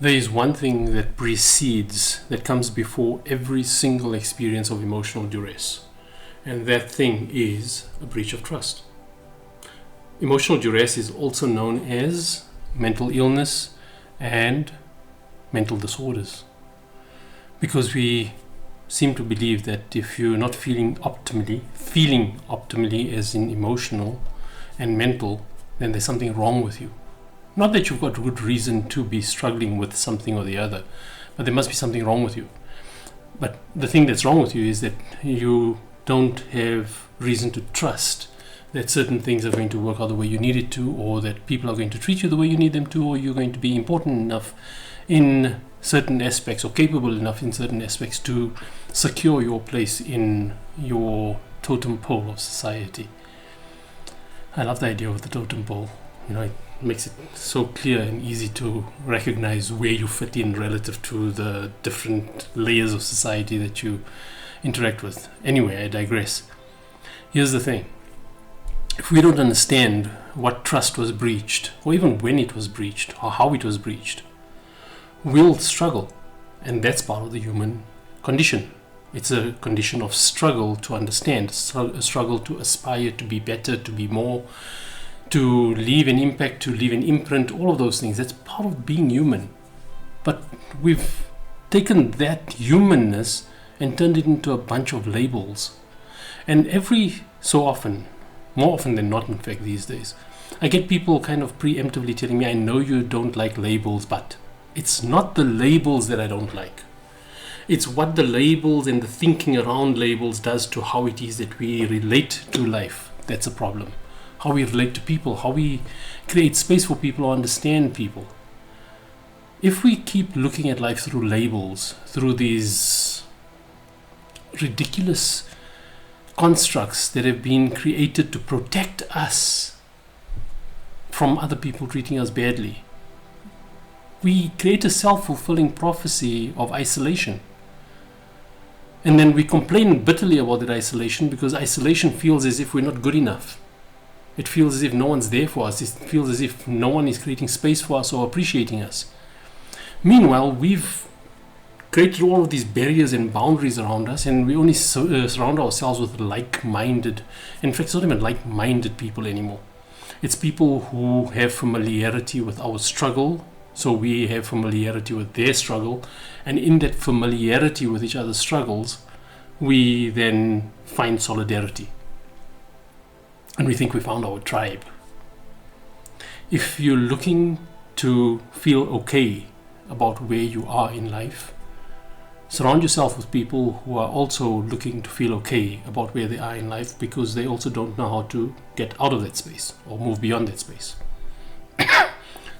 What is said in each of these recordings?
There is one thing that precedes, that comes before every single experience of emotional duress. And that thing is a breach of trust. Emotional duress is also known as mental illness and mental disorders. Because we seem to believe that if you're not feeling optimally as in emotional and mental, then there's something wrong with you. Not that you've got good reason to be struggling with something or the other, but there must be something wrong with you. But the thing that's wrong with you is that you don't have reason to trust that certain things are going to work out the way you need it to, or that people are going to treat you the way you need them to, or you're going to be important enough in certain aspects or capable enough in certain aspects to secure your place in your totem pole of society. I love the idea of the totem pole. It makes it so clear and easy to recognize where you fit in relative to the different layers of society that you interact with. Anyway, I digress. Here's the thing. If we don't understand what trust was breached, or even when it was breached, or how it was breached, we'll struggle. And that's part of the human condition. It's a condition of struggle to understand, a struggle to aspire to be better, to be more, to leave an impact, to leave an imprint, all of those things. That's part of being human. But we've taken that humanness and turned it into a bunch of labels. And every so often, more often than not in fact these days, I get people kind of preemptively telling me, I know you don't like labels, but it's not the labels that I don't like. It's what the labels and the thinking around labels does to how it is that we relate to life. That's a problem. How we relate to people, how we create space for people or understand people. If we keep looking at life through labels, through these ridiculous constructs that have been created to protect us from other people treating us badly, we create a self-fulfilling prophecy of isolation. And then we complain bitterly about that isolation because isolation feels as if we're not good enough. It feels as if no one's there for us. It feels as if no one is creating space for us or appreciating us. Meanwhile, we've created all of these barriers and boundaries around us, and we only surround ourselves with like-minded, in fact, it's not even like-minded people anymore. It's people who have familiarity with our struggle, so we have familiarity with their struggle, and in that familiarity with each other's struggles, we then find solidarity. And we think we found our tribe. If you're looking to feel okay about where you are in life, surround yourself with people who are also looking to feel okay about where they are in life, because they also don't know how to get out of that space or move beyond that space.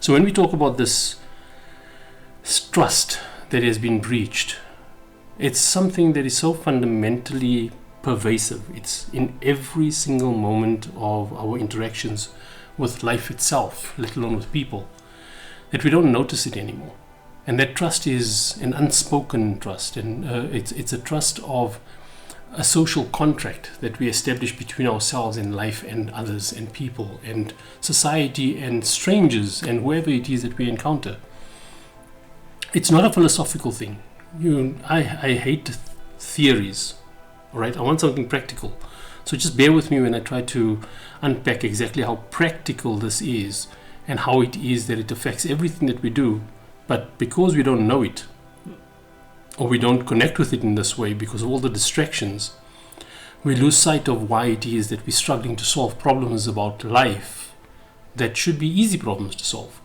So when we talk about this trust that has been breached, it's something that is so fundamentally pervasive. It's in every single moment of our interactions with life itself, let alone with people, that we don't notice it anymore. And that trust is an unspoken trust, and it's a trust of a social contract that we establish between ourselves and life and others and people and society and strangers and whoever it is that we encounter. It's not a philosophical thing. I hate theories. All right, I want something practical. So just bear with me when I try to unpack exactly how practical this is and how it is that it affects everything that we do. But because we don't know it, or we don't connect with it in this way because of all the distractions, we lose sight of why it is that we're struggling to solve problems about life that should be easy problems to solve.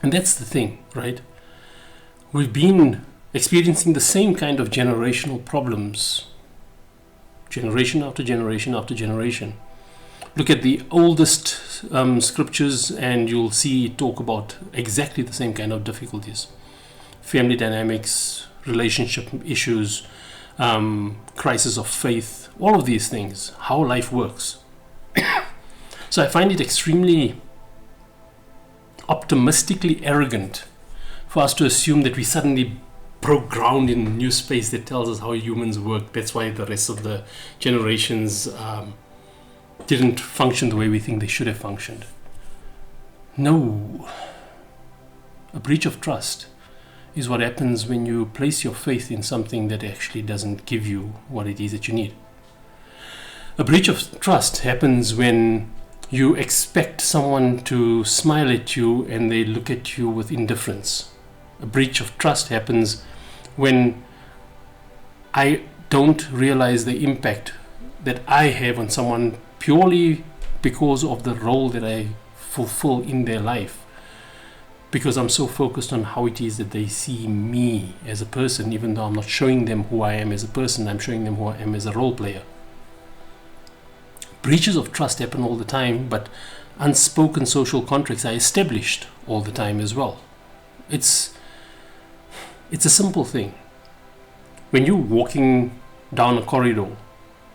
And that's the thing, right? We've been experiencing the same kind of generational problems, generation after generation after generation. Look at the oldest scriptures and you'll see it talk about exactly the same kind of difficulties. Family dynamics, relationship issues, crisis of faith, all of these things, how life works. So I find it extremely optimistically arrogant for us to assume that we suddenly broke ground in a new space that tells us how humans work. That's why the rest of the generations didn't function the way we think they should have functioned. No. A breach of trust is what happens when you place your faith in something that actually doesn't give you what it is that you need. A breach of trust happens when you expect someone to smile at you and they look at you with indifference. A breach of trust happens when I don't realize the impact that I have on someone purely because of the role that I fulfill in their life, because I'm so focused on how it is that they see me as a person. Even though I'm not showing them who I am as a person, I'm showing them who I am as a role player. Breaches of trust happen all the time, but unspoken social contracts are established all the time as well. It's a simple thing. When you're walking down a corridor,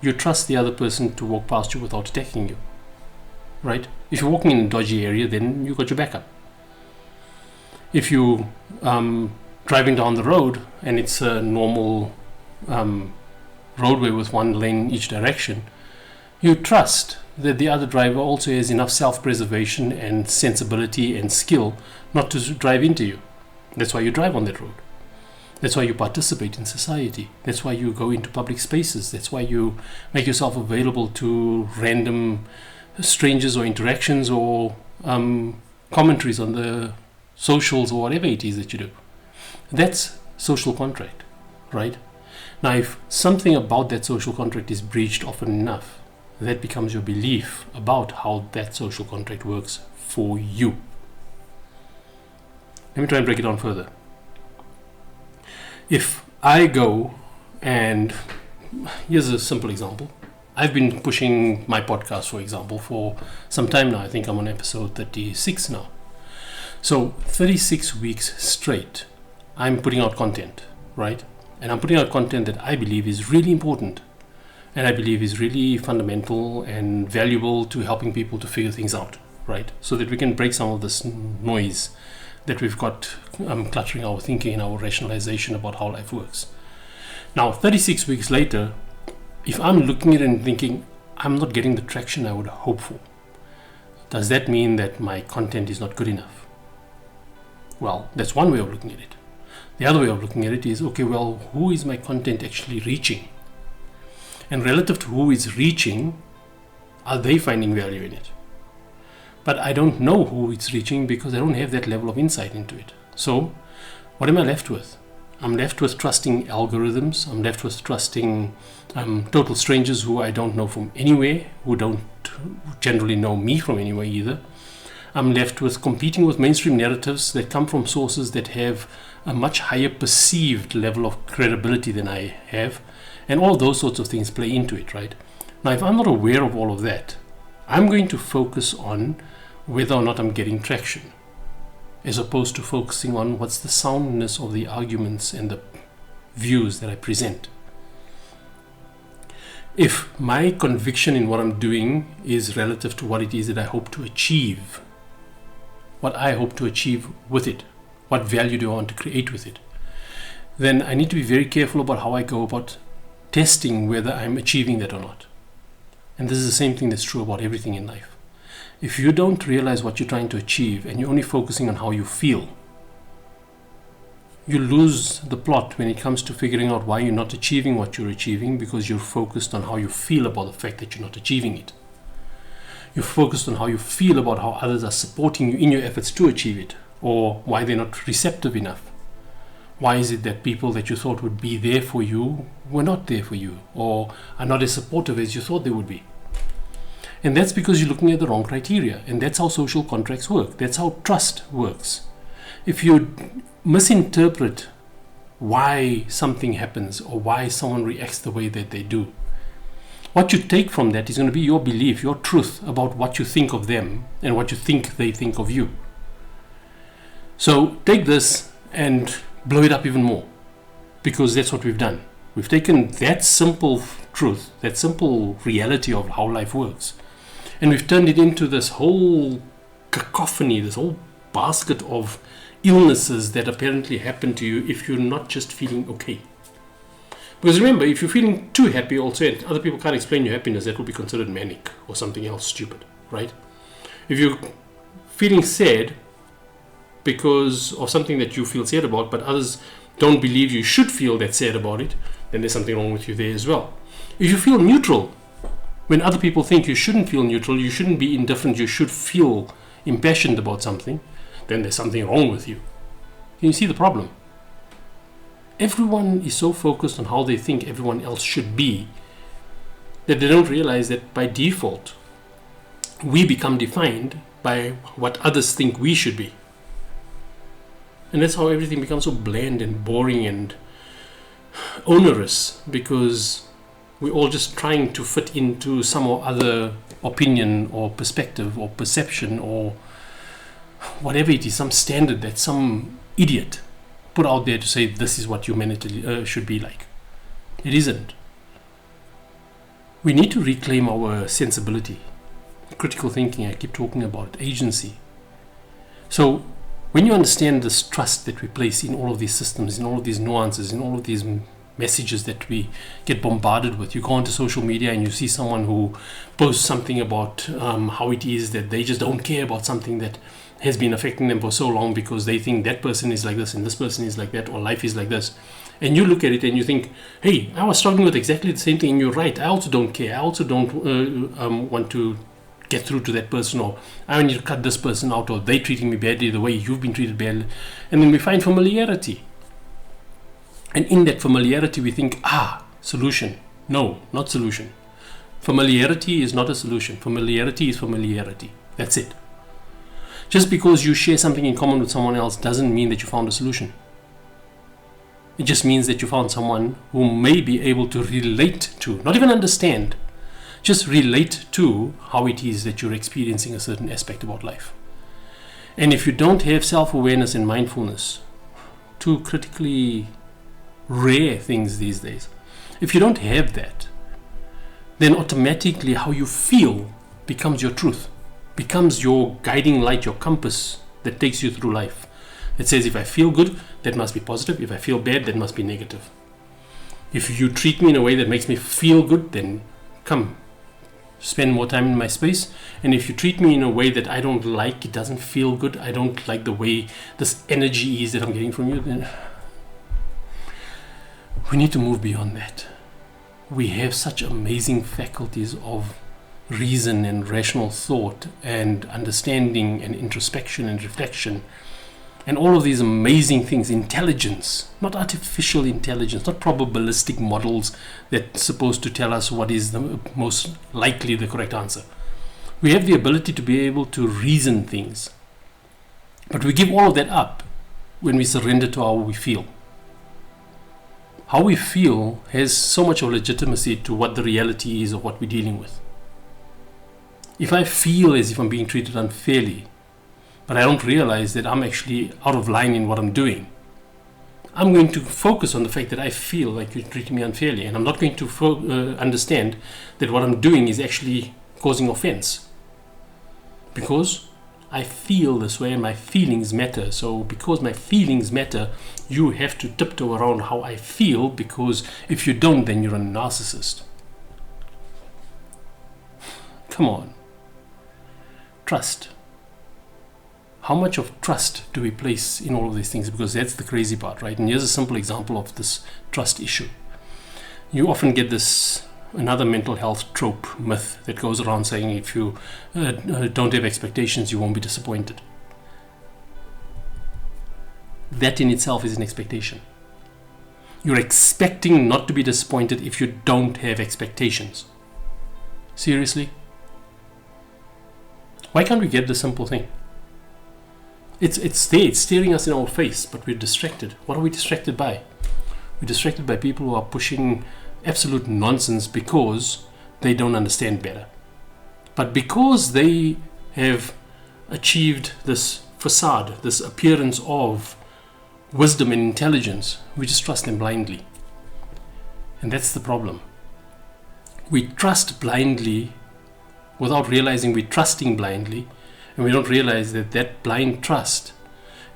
you trust the other person to walk past you without attacking you, right? If you're walking in a dodgy area, then you got your backup. If you driving down the road and it's a normal roadway with one lane each direction, you trust that the other driver also has enough self-preservation and sensibility and skill not to drive into you. That's why you drive on that road. That's why you participate in society. That's why you go into public spaces. That's why you make yourself available to random strangers or interactions or commentaries on the socials or whatever it is that you do. That's social contract, right? Now, if something about that social contract is breached often enough, that becomes your belief about how that social contract works for you. Let me try and break it down further. If I go and, here's a simple example. I've been pushing my podcast, for example, for some time now. I think I'm on episode 36 now. So 36 weeks straight, I'm putting out content, right? And I'm putting out content that I believe is really important and I believe is really fundamental and valuable to helping people to figure things out, right? So that we can break some of this noise that we've got cluttering our thinking and our rationalization about how life works. Now, 36 weeks later, if I'm looking at it and thinking, I'm not getting the traction I would hope for, does that mean that my content is not good enough? Well, that's one way of looking at it. The other way of looking at it is, okay, well, who is my content actually reaching? And relative to who is reaching, are they finding value in it? But I don't know who it's reaching because I don't have that level of insight into it. So what am I left with? I'm left with trusting algorithms. I'm left with trusting total strangers who I don't know from anywhere, who don't generally know me from anywhere either. I'm left with competing with mainstream narratives that come from sources that have a much higher perceived level of credibility than I have. And all those sorts of things play into it, right? Now, if I'm not aware of all of that, I'm going to focus on whether or not I'm getting traction, as opposed to focusing on what's the soundness of the arguments and the views that I present. If my conviction in what I'm doing is relative to what it is that I hope to achieve, what I hope to achieve with it, what value do I want to create with it, then I need to be very careful about how I go about testing whether I'm achieving that or not. And this is the same thing that's true about everything in life. If you don't realize what you're trying to achieve and you're only focusing on how you feel, you lose the plot when it comes to figuring out why you're not achieving what you're achieving, because you're focused on how you feel about the fact that you're not achieving it. You're focused on how you feel about how others are supporting you in your efforts to achieve it, or why they're not receptive enough. Why is it that people that you thought would be there for you were not there for you, or are not as supportive as you thought they would be? And that's because you're looking at the wrong criteria. And that's how social contracts work. That's how trust works. If you misinterpret why something happens or why someone reacts the way that they do, what you take from that is going to be your belief, your truth about what you think of them and what you think they think of you. So take this and blow it up even more, because that's what we've done. We've taken that simple truth, that simple reality of how life works, and we've turned it into this whole cacophony, this whole basket of illnesses that apparently happen to you if you're not just feeling okay. Because remember, if you're feeling too happy also, and other people can't explain your happiness, that will be considered manic or something else stupid, right? If you're feeling sad because of something that you feel sad about, but others don't believe you should feel that sad about it, then there's something wrong with you there as well. If you feel neutral when other people think you shouldn't feel neutral, you shouldn't be indifferent, you should feel impassioned about something, then there's something wrong with you. Can you see the problem? Everyone is so focused on how they think everyone else should be that they don't realize that by default we become defined by what others think we should be. And that's how everything becomes so bland and boring and onerous, because we're all just trying to fit into some or other opinion or perspective or perception or whatever it is, some standard that some idiot put out there to say this is what humanity should be like. It isn't. We need to reclaim our sensibility, critical thinking. I keep talking about agency. So when you understand this trust that we place in all of these systems, in all of these nuances, in all of these messages that we get bombarded with, you go onto social media and you see someone who posts something about how it is that they just don't care about something that has been affecting them for so long because they think that person is like this and this person is like that, or life is like this. And you look at it and you think, hey, I was struggling with exactly the same thing, and you're right, I also don't care. I also don't want to get through to that person, or I need to cut this person out, or they treating me badly the way you've been treated badly. And then we find familiarity. And in that familiarity we think, solution. No, not solution. Familiarity is not a solution. Familiarity is familiarity. That's it. Just because you share something in common with someone else doesn't mean that you found a solution. It just means that you found someone who may be able to relate to, not even understand, just relate to how it is that you're experiencing a certain aspect about life. And if you don't have self-awareness and mindfulness, two critically rare things these days, if you don't have that, then automatically how you feel becomes your truth, becomes your guiding light, your compass that takes you through life. It says, if I feel good, that must be positive. If I feel bad, that must be negative. If you treat me in a way that makes me feel good, then come, spend more time in my space. And if you treat me in a way that I don't like, it doesn't feel good, I don't like the way this energy is that I'm getting from you, then we need to move beyond that. We have such amazing faculties of reason and rational thought and understanding and introspection and reflection and all of these amazing things. Intelligence, not artificial intelligence, not probabilistic models that's supposed to tell us what is the most likely the correct answer. We have the ability to be able to reason things, but we give all of that up when we surrender to how we feel. How we feel has so much of legitimacy to what the reality is of what we're dealing with. If I feel as if I'm being treated unfairly, but I don't realize that I'm actually out of line in what I'm doing, I'm going to focus on the fact that I feel like you're treating me unfairly, and I'm not going to understand that what I'm doing is actually causing offense. Because I feel this way and my feelings matter. So because my feelings matter, you have to tiptoe around how I feel, because if you don't, then you're a narcissist. Come on. Trust. How much of trust do we place in all of these things? Because that's the crazy part, right? And here's a simple example of this trust issue. You often get this another mental health trope, myth that goes around saying if you don't have expectations, you won't be disappointed. That in itself is an expectation. You're expecting not to be disappointed if you don't have expectations. Seriously? Why can't we get the simple thing? It's there, it's staring us in our face, but we're distracted. What are we distracted by? We're distracted by people who are pushing absolute nonsense because they don't understand better. But because they have achieved this facade, this appearance of wisdom and intelligence, we just trust them blindly. And that's the problem. We trust blindly without realizing we're trusting blindly, and we don't realize that that blind trust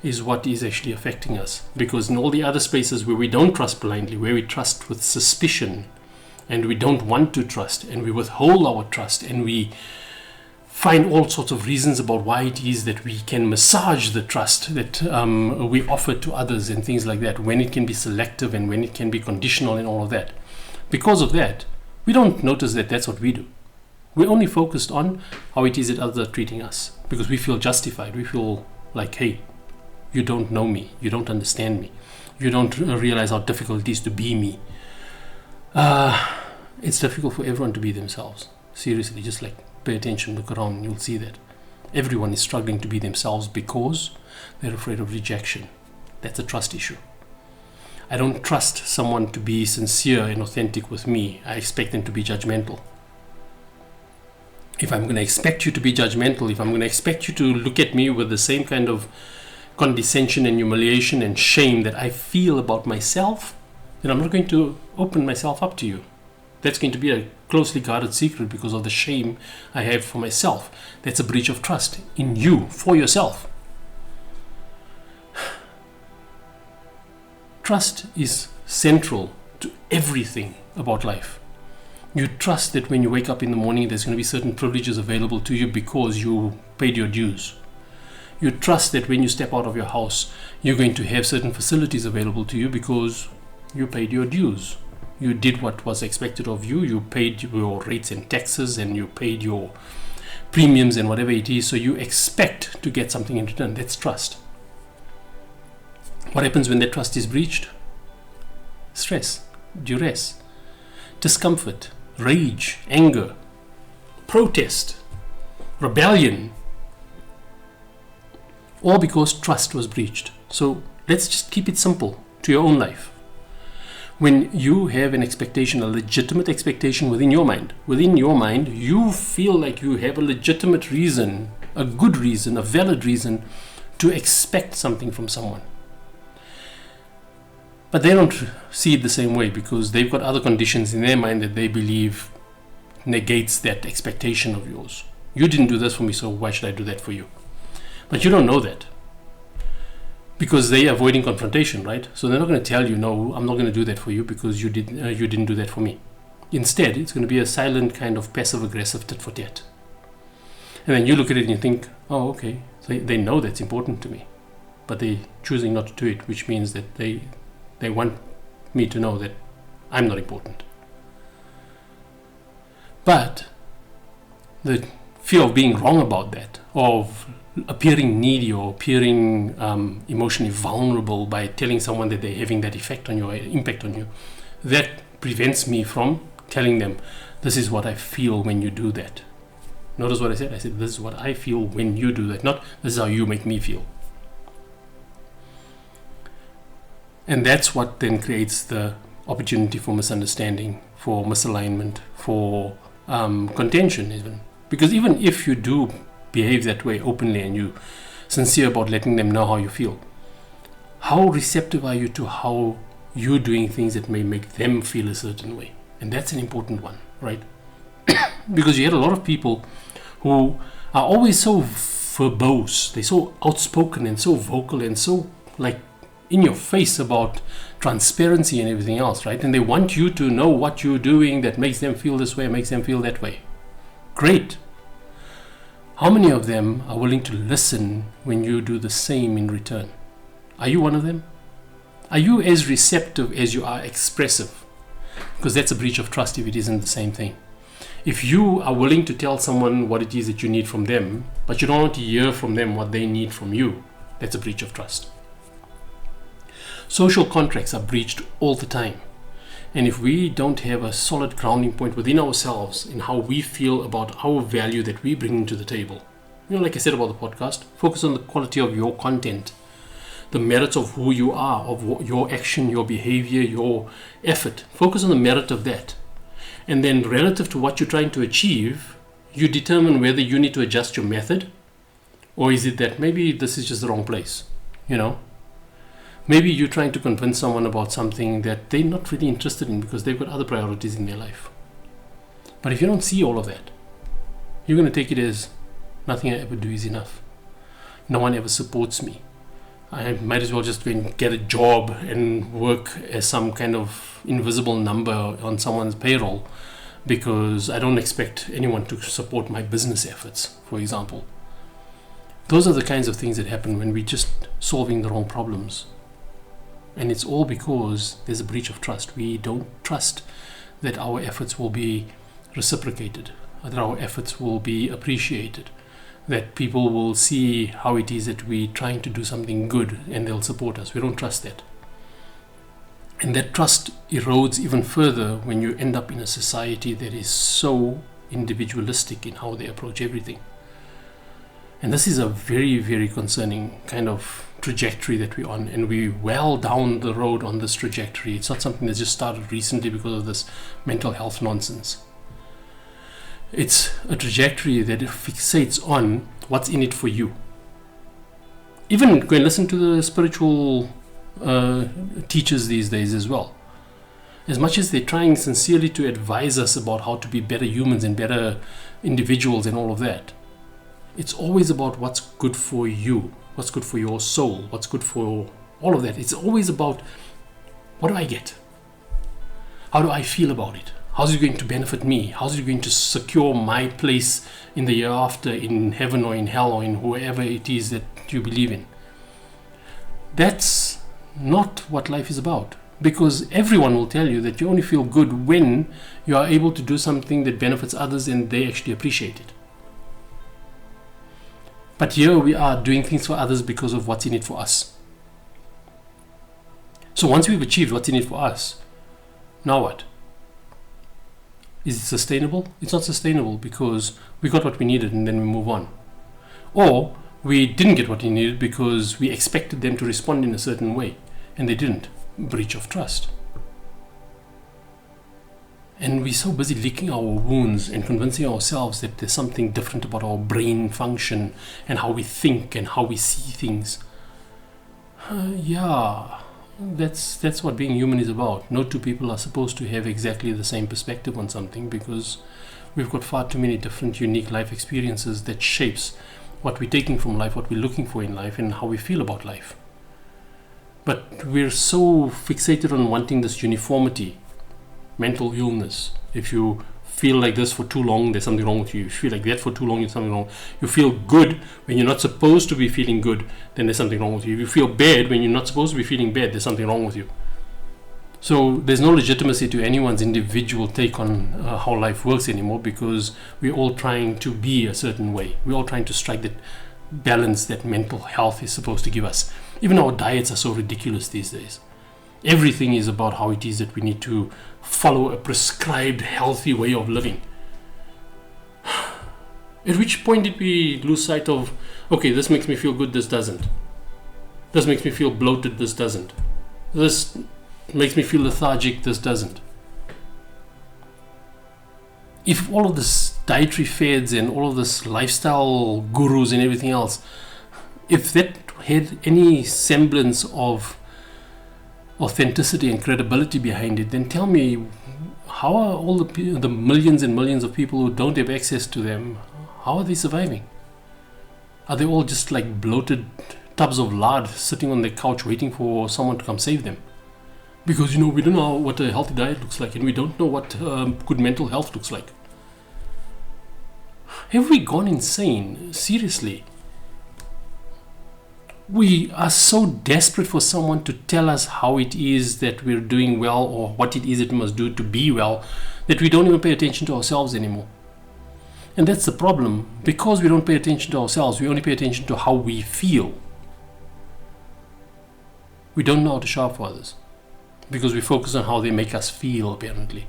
is what is actually affecting us. Because in all the other spaces where we don't trust blindly, where we trust with suspicion, and we don't want to trust, and we withhold our trust, and we find all sorts of reasons about why it is that we can massage the trust that we offer to others and things like that, when it can be selective and when it can be conditional and all of that. Because of that, we don't notice that that's what we do. We're only focused on how it is that others are treating us, because we feel justified. We feel like, hey, you don't know me. You don't understand me. You don't realize how difficult it is to be me. It's difficult for everyone to be themselves. Seriously, just like pay attention, look around, and you'll see that everyone is struggling to be themselves because they're afraid of rejection. That's a trust issue. I don't trust someone to be sincere and authentic with me. I expect them to be judgmental. If I'm going to expect you to be judgmental, if I'm going to expect you to look at me with the same kind of condescension and humiliation and shame that I feel about myself, then I'm not going to open myself up to you. That's going to be a closely guarded secret because of the shame I have for myself. That's a breach of trust in you, for yourself. Trust is central to everything about life. You trust that when you wake up in the morning, there's going to be certain privileges available to you because you paid your dues. You trust that when you step out of your house, you're going to have certain facilities available to you because you paid your dues. You did what was expected of you. You paid your rates and taxes, and you paid your premiums and whatever it is. So you expect to get something in return. That's trust. What happens when that trust is breached? Stress, duress, discomfort, rage, anger, protest, rebellion. All because trust was breached. So let's just keep it simple to your own life. When you have an expectation, a legitimate expectation within your mind, you feel like you have a legitimate reason, a good reason, a valid reason to expect something from someone. But they don't see it the same way because they've got other conditions in their mind that they believe negates that expectation of yours. You didn't do this for me, so why should I do that for you? But you don't know that because they're avoiding confrontation, right? So they're not going to tell you, no, I'm not going to do that for you because you didn't do that for me. Instead, it's going to be a silent kind of passive-aggressive tit for tat. And then you look at it and you think, oh, okay, so they know that's important to me, but they're choosing not to do it, which means that they want me to know that I'm not important. But the fear of being wrong about that, of appearing needy or appearing emotionally vulnerable by telling someone that they're having that effect on you, or impact on you, that prevents me from telling them, this is what I feel when you do that. Notice what I said? I said, this is what I feel when you do that, not this is how you make me feel. And that's what then creates the opportunity for misunderstanding, for misalignment, for contention even. Because even if you do behave that way openly and you're sincere about letting them know how you feel, how receptive are you to how you're doing things that may make them feel a certain way? And that's an important one, right? Because you had a lot of people who are always so verbose, they're so outspoken and so vocal and so like in your face about transparency and everything else, right? And they want you to know what you're doing that makes them feel this way, makes them feel that way. Great. How many of them are willing to listen when you do the same in return? Are you one of them? Are you as receptive as you are expressive? Because that's a breach of trust if it isn't the same thing. If you are willing to tell someone what it is that you need from them, but you don't want to hear from them what they need from you, that's a breach of trust. Social contracts are breached all the time. And if we don't have a solid grounding point within ourselves in how we feel about our value that we bring to the table, like I said about the podcast, focus on the quality of your content, the merits of who you are, of your action, your behavior, your effort. Focus on the merit of that. And then relative to what you're trying to achieve, you determine whether you need to adjust your method, or is it that maybe this is just the wrong place, Maybe you're trying to convince someone about something that they're not really interested in because they've got other priorities in their life. But if you don't see all of that, you're going to take it as nothing I ever do is enough. No one ever supports me. I might as well just go and get a job and work as some kind of invisible number on someone's payroll because I don't expect anyone to support my business efforts, for example. Those are the kinds of things that happen when we're just solving the wrong problems. And it's all because there's a breach of trust. We don't trust that our efforts will be reciprocated, that our efforts will be appreciated, that people will see how it is that we're trying to do something good and they'll support us. We don't trust that. And that trust erodes even further when you end up in a society that is so individualistic in how they approach everything. And this is a very, very concerning kind of trajectory that we're on, and we're well down the road on this trajectory. It's not something that just started recently because of this mental health nonsense. It's a trajectory that fixates on what's in it for you. Even go and listen to the spiritual teachers these days as well. As much as they're trying sincerely to advise us about how to be better humans and better individuals and all of that, it's always about what's good for you, what's good for your soul, what's good for all of that. It's always about, what do I get? How do I feel about it? How's it going to benefit me? How's it going to secure my place in the year after, in heaven or in hell or in whoever it is that you believe in? That's not what life is about, because everyone will tell you that you only feel good when you are able to do something that benefits others and they actually appreciate it. But here we are doing things for others because of what's in it for us. So once we've achieved what's in it for us, now what? Is it sustainable? It's not sustainable because we got what we needed and then we move on. Or we didn't get what we needed because we expected them to respond in a certain way and they didn't. Breach of trust. And we're so busy licking our wounds and convincing ourselves that there's something different about our brain function and how we think and how we see things. That's what being human is about. No two people are supposed to have exactly the same perspective on something, because we've got far too many different unique life experiences that shapes what we're taking from life, what we're looking for in life, and how we feel about life. But we're so fixated on wanting this uniformity. Mental illness. If you feel like this for too long, there's something wrong with you. If you feel like that for too long, there's something wrong. You feel good when you're not supposed to be feeling good, then there's something wrong with you. If you feel bad when you're not supposed to be feeling bad, there's something wrong with you. So there's no legitimacy to anyone's individual take on how life works anymore, because we're all trying to be a certain way. We're all trying to strike that balance that mental health is supposed to give us. Even our diets are so ridiculous these days. Everything is about how it is that we need to follow a prescribed healthy way of living. At which point did we lose sight of, okay, this makes me feel good, this doesn't. This makes me feel bloated, this doesn't. This makes me feel lethargic, this doesn't. If all of this dietary fads and all of this lifestyle gurus and everything else, if that had any semblance of authenticity and credibility behind it, then tell me, how are all the millions and millions of people who don't have access to them, how are they surviving? Are they all just like bloated tubs of lard sitting on their couch waiting for someone to come save them? Because we don't know what a healthy diet looks like, and we don't know what good mental health looks like. Have we gone insane? Seriously. We are so desperate for someone to tell us how it is that we're doing well, or what it is that we must do to be well, that we don't even pay attention to ourselves anymore. And that's the problem. Because we don't pay attention to ourselves, we only pay attention to how we feel. We don't know how to show up for others, because we focus on how they make us feel, apparently.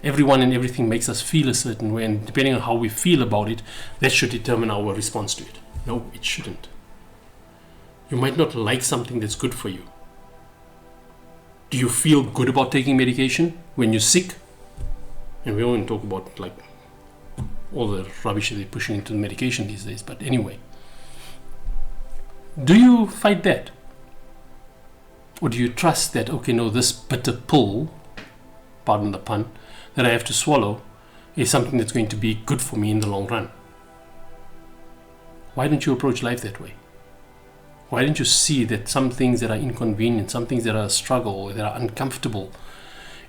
Everyone and everything makes us feel a certain way, and depending on how we feel about it, that should determine our response to it. No, it shouldn't. You might not like something that's good for you. Do you feel good about taking medication when you're sick? And we won't talk about like all the rubbish that they're pushing into the medication these days, but anyway. Do you fight that? Or do you trust that, okay, no, this bitter pill, pardon the pun, that I have to swallow is something that's going to be good for me in the long run? Why don't you approach life that way? Why don't you see that some things that are inconvenient, some things that are a struggle, that are uncomfortable,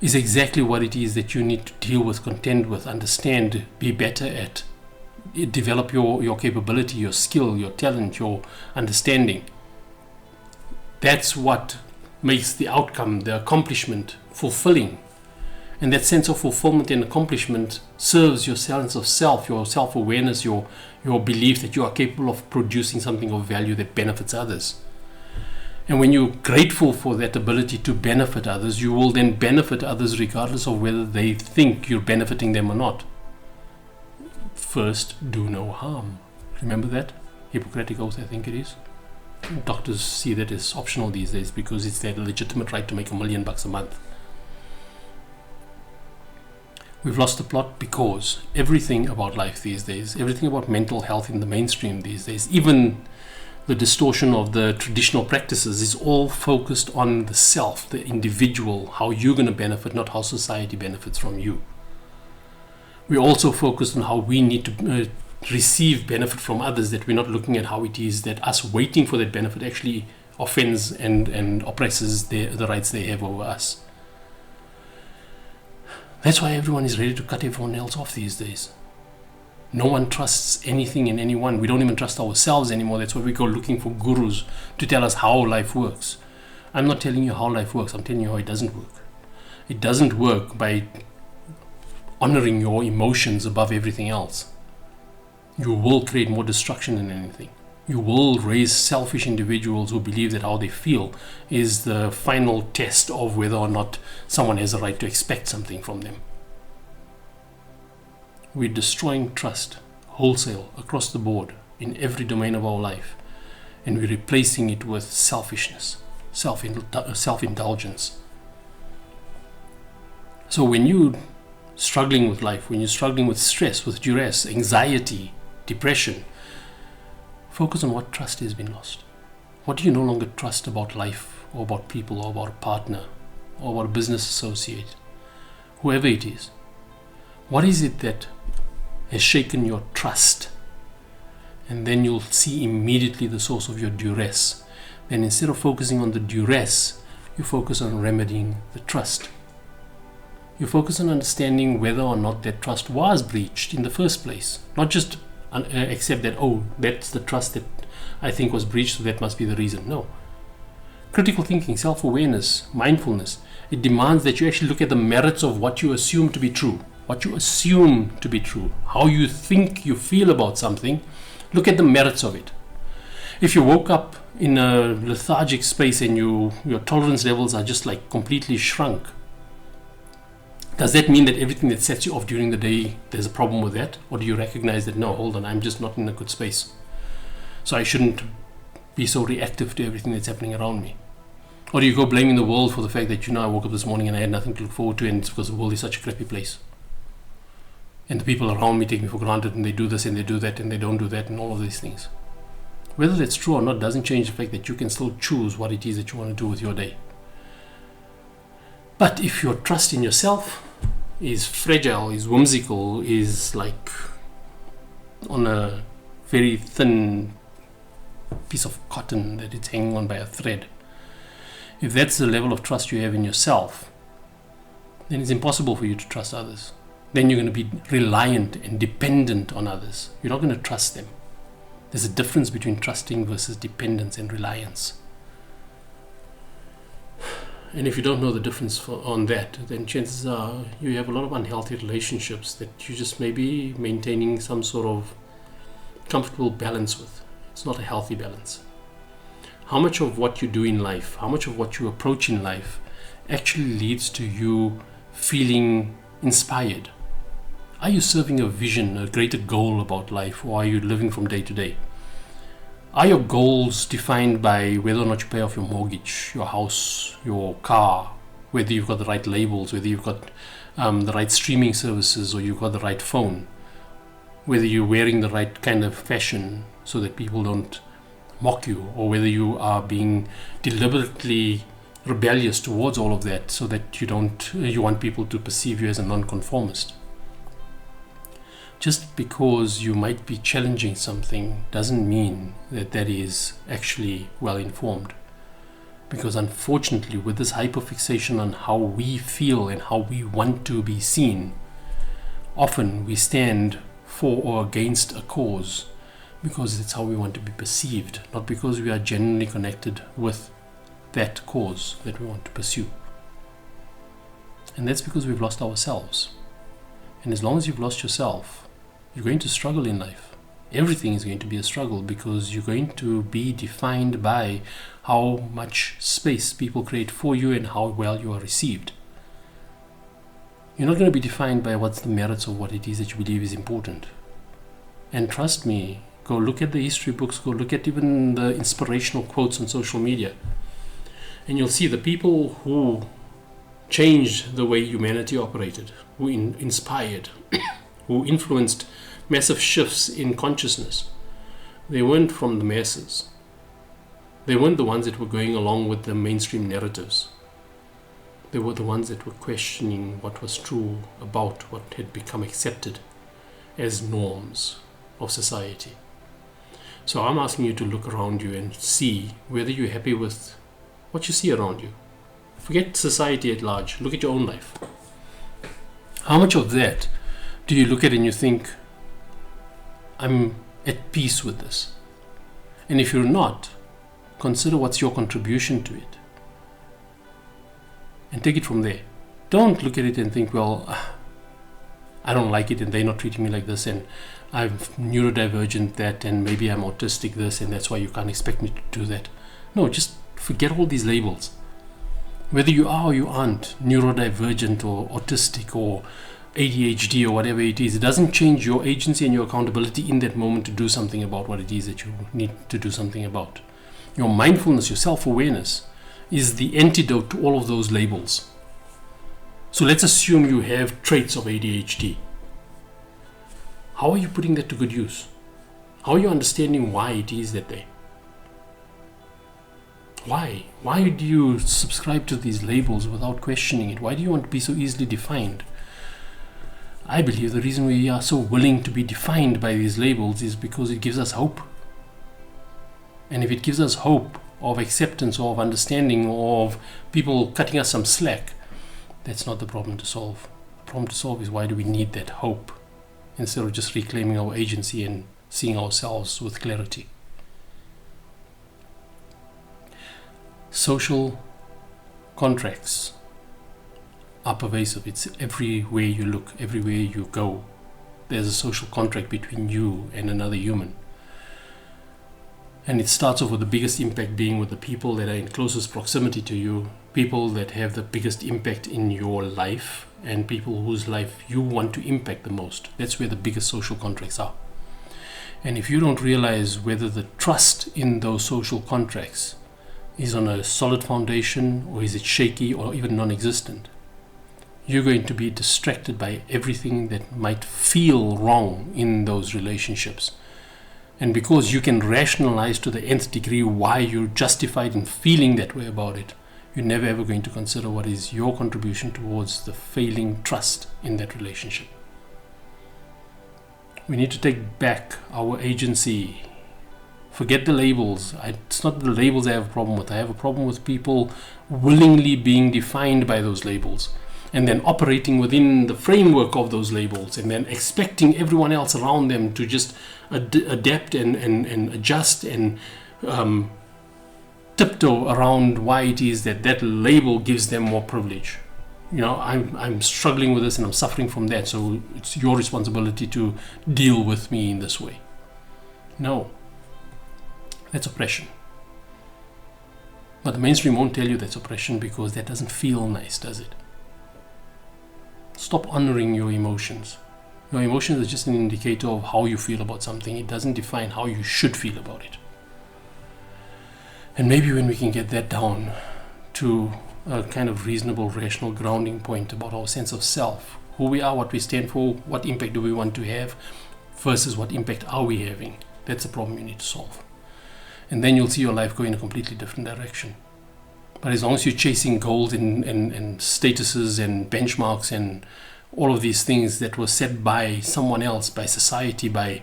is exactly what it is that you need to deal with, contend with, understand, be better at, develop your capability, your skill, your talent, your understanding. That's what makes the outcome, the accomplishment, fulfilling. And that sense of fulfillment and accomplishment serves your sense of self, your self-awareness, your belief that you are capable of producing something of value that benefits others. And when you're grateful for that ability to benefit others, you will then benefit others regardless of whether they think you're benefiting them or not. First, do no harm. Remember that? Hippocratic Oath, I think it is. Doctors see that as optional these days because it's their legitimate right to make $1 million a month. We've lost the plot because everything about life these days, everything about mental health in the mainstream these days, even the distortion of the traditional practices, is all focused on the self, the individual, how you're going to benefit, not how society benefits from you. We're also focused on how we need to receive benefit from others, that we're not looking at how it is that us waiting for that benefit actually offends and oppresses the rights they have over us. That's why everyone is ready to cut everyone else off these days. No one trusts anything and anyone. We don't even trust ourselves anymore. That's why we go looking for gurus to tell us how life works. I'm not telling you how life works. I'm telling you how it doesn't work. It doesn't work by honoring your emotions above everything else. You will create more destruction than anything. You will raise selfish individuals who believe that how they feel is the final test of whether or not someone has a right to expect something from them. We're destroying trust wholesale across the board in every domain of our life, and we're replacing it with selfishness, self-indulgence. So when you're struggling with life, when you're struggling with stress, with duress, anxiety, depression, focus on what trust has been lost. What do you no longer trust about life, or about people, or about a partner, or about a business associate, whoever it is? What is it that has shaken your trust? And then you'll see immediately the source of your duress. Then instead of focusing on the duress, you focus on remedying the trust. You focus on understanding whether or not that trust was breached in the first place. Not just accept that, oh, that's the trust that I think was breached, so that must be the reason. No. Critical thinking, self-awareness, mindfulness, it demands that you actually look at the merits of what you assume to be true. What you assume to be true. How you think you feel about something. Look at the merits of it. If you woke up in a lethargic space and your tolerance levels are just like completely shrunk, does that mean that everything that sets you off during the day, there's a problem with that? Or do you recognize that, no, hold on, I'm just not in a good space, so I shouldn't be so reactive to everything that's happening around me? Or do you go blaming the world for the fact that, I woke up this morning and I had nothing to look forward to, and it's because the world is such a crappy place, and the people around me take me for granted, and they do this and they do that and they don't do that, and all of these things? Whether that's true or not doesn't change the fact that you can still choose what it is that you want to do with your day. But if your trust in yourself is fragile, is whimsical, is like on a very thin piece of cotton that it's hanging on by a thread, if that's the level of trust you have in yourself, then it's impossible for you to trust others. Then you're going to be reliant and dependent on others. You're not going to trust them. There's a difference between trusting versus dependence and reliance. And if you don't know the difference on that, then chances are you have a lot of unhealthy relationships that you just may be maintaining some sort of comfortable balance with. It's not a healthy balance. How much of what you do in life, how much of what you approach in life actually leads to you feeling inspired? Are you serving a vision, a greater goal about life, or are you living from day to day? Are your goals defined by whether or not you pay off your mortgage, your house, your car, whether you've got the right labels, whether you've got the right streaming services, or you've got the right phone, whether you're wearing the right kind of fashion so that people don't mock you, or whether you are being deliberately rebellious towards all of that so that you want people to perceive you as a nonconformist? Just because you might be challenging something doesn't mean that that is actually well informed. Because unfortunately, with this hyperfixation on how we feel and how we want to be seen, often we stand for or against a cause because it's how we want to be perceived, not because we are genuinely connected with that cause that we want to pursue. And that's because we've lost ourselves. And as long as you've lost yourself, you're going to struggle in life. Everything is going to be a struggle because you're going to be defined by how much space people create for you and how well you are received. You're not going to be defined by what's the merits of what it is that you believe is important. And trust me, go look at the history books, go look at even the inspirational quotes on social media, and you'll see the people who changed the way humanity operated, who inspired, who influenced massive shifts in consciousness. They weren't from the masses. They weren't the ones that were going along with the mainstream narratives. They were the ones that were questioning what was true about what had become accepted as norms of society. So I'm asking you to look around you and see whether you're happy with what you see around you. Forget society at large. Look at your own life. How much of that do you look at and you think, I'm at peace with this? And if you're not, consider what's your contribution to it. And take it from there. Don't look at it and think, well, I don't like it and they're not treating me like this and I'm neurodivergent that and maybe I'm autistic this and that's why you can't expect me to do that. No, just forget all these labels. Whether you are or you aren't neurodivergent or autistic or ADHD or whatever it is, it doesn't change your agency and your accountability in that moment to do something about what it is that you need to do something about. Your mindfulness, your self-awareness is the antidote to all of those labels. So let's assume you have traits of ADHD. How are you putting that to good use? How are you understanding why it is that they? Why? Why do you subscribe to these labels without questioning it? Why do you want to be so easily defined? I believe the reason we are so willing to be defined by these labels is because it gives us hope. And if it gives us hope of acceptance or of understanding or of people cutting us some slack, that's not the problem to solve. The problem to solve is why do we need that hope instead of just reclaiming our agency and seeing ourselves with clarity. Social contracts are pervasive. It's everywhere you look, everywhere you go. There's a social contract between you and another human. And it starts off with the biggest impact being with the people that are in closest proximity to you, people that have the biggest impact in your life, and people whose life you want to impact the most. That's where the biggest social contracts are. And if you don't realize whether the trust in those social contracts is on a solid foundation or is it shaky or even non-existent, you're going to be distracted by everything that might feel wrong in those relationships. And because you can rationalize to the nth degree why you're justified in feeling that way about it, you're never ever going to consider what is your contribution towards the failing trust in that relationship. We need to take back our agency. Forget the labels. It's not the labels I have a problem with. I have a problem with people willingly being defined by those labels and then operating within the framework of those labels and then expecting everyone else around them to just adapt and adjust and tiptoe around why it is that that label gives them more privilege. You know, I'm struggling with this and I'm suffering from that, so it's your responsibility to deal with me in this way. No. That's oppression. But the mainstream won't tell you that's oppression because that doesn't feel nice, does it? Stop honoring your emotions. Your emotions are just an indicator of how you feel about something. It doesn't define how you should feel about it. And maybe when we can get that down to a kind of reasonable, rational grounding point about our sense of self, who we are, what we stand for, what impact do we want to have versus what impact are we having, that's the problem you need to solve. And then you'll see your life go in a completely different direction. But as long as you're chasing goals and statuses and benchmarks and all of these things that were set by someone else, by society, by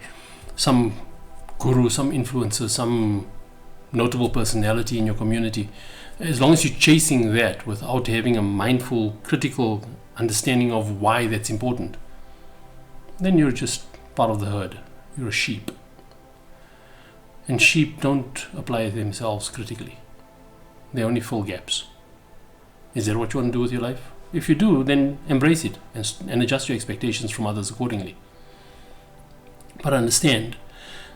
some guru, some influencer, some notable personality in your community, as long as you're chasing that without having a mindful, critical understanding of why that's important, then you're just part of the herd. You're a sheep. And sheep don't apply themselves critically. They only fill gaps. Is that what you want to do with your life? If you do, then embrace it and adjust your expectations from others accordingly. But understand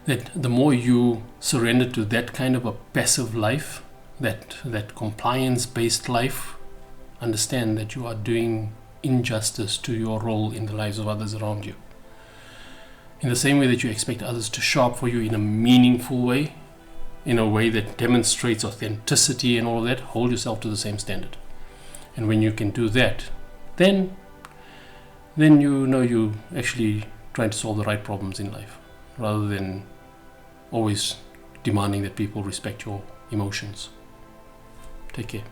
that the more you surrender to that kind of a passive life, that compliance-based life, understand that you are doing injustice to your role in the lives of others around you. In the same way that you expect others to show up for you in a meaningful way, in a way that demonstrates authenticity and all of that, hold yourself to the same standard. And when you can do that, then you know you're actually trying to solve the right problems in life, rather than always demanding that people respect your emotions. Take care.